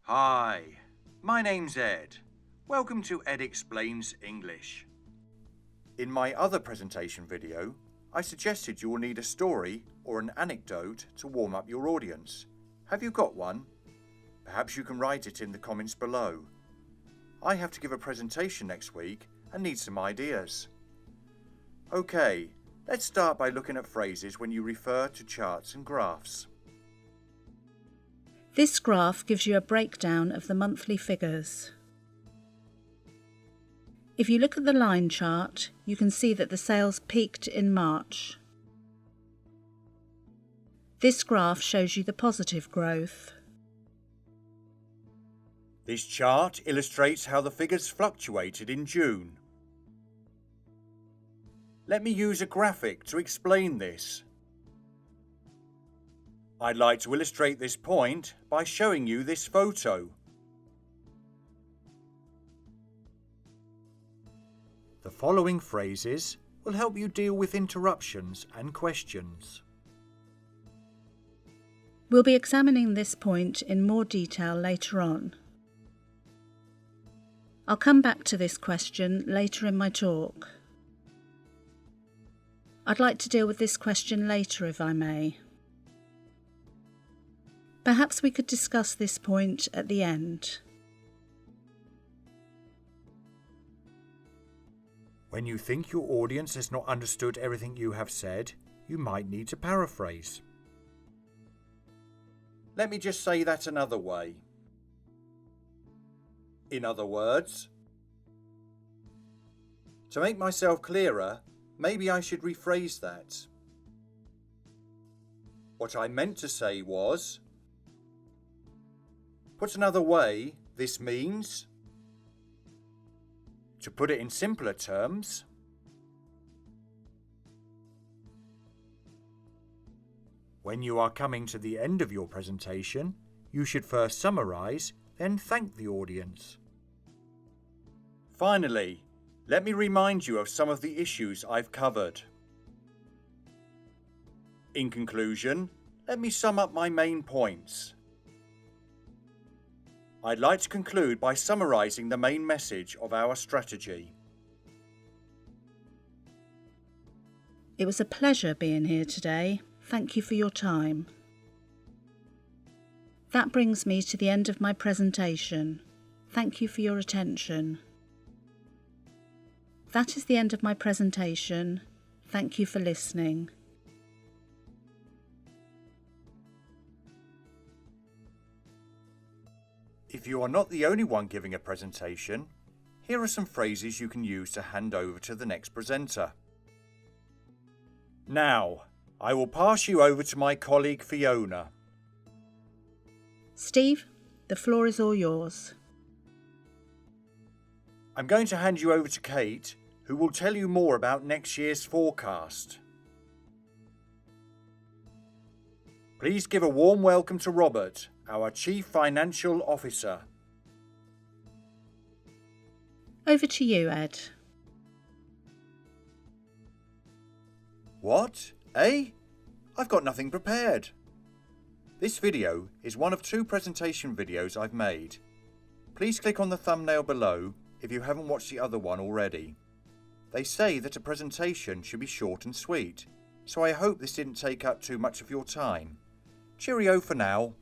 Hi, my name's Ed. Welcome to Ed Explains English. In my other presentation video, I suggested you will need a story or an anecdote to warm up your audience. Have you got one? Perhaps you can write it in the comments below. I have to give a presentation next week and need some ideas. Okay, let's start by looking at phrases when you refer to charts and graphs. This graph gives you a breakdown of the monthly figures. If you look at the line chart, you can see that the sales peaked in March. This graph shows you the positive growth. This chart illustrates how the figures fluctuated in June. Let me use a graphic to explain this. I'd like to illustrate this point by showing you this photo. The following phrases will help you deal with interruptions and questions. We'll be examining this point in more detail later on. I'll come back to this question later in my talk. I'd like to deal with this question later if I may. Perhaps we could discuss this point at the end. When you think your audience has not understood everything you have said, you might need to paraphrase. Let me just say that another way. In other words, to make myself clearer, maybe I should rephrase that. What I meant to say was, put another way, this means, to put it in simpler terms, when you are coming to the end of your presentation, you should first summarize, then thank the audience. Finally, let me remind you of some of the issues I've covered. In conclusion, let me sum up my main points. I'd like to conclude by summarising the main message of our strategy. It was a pleasure being here today. Thank you for your time. That brings me to the end of my presentation. Thank you for your attention. That is the end of my presentation. Thank you for listening. If you are not the only one giving a presentation, here are some phrases you can use to hand over to the next presenter. Now, I will pass you over to my colleague Fiona. Steve, the floor is all yours. I'm going to hand you over to Kate, who will tell you more about next year's forecast. Please give a warm welcome to Robert, our Chief Financial Officer. Over to you, Ed. What? Eh? I've got nothing prepared. This video is one of 2 presentation videos I've made. Please click on the thumbnail below if you haven't watched the other one already. They say that a presentation should be short and sweet, so I hope this didn't take up too much of your time. Cheerio for now.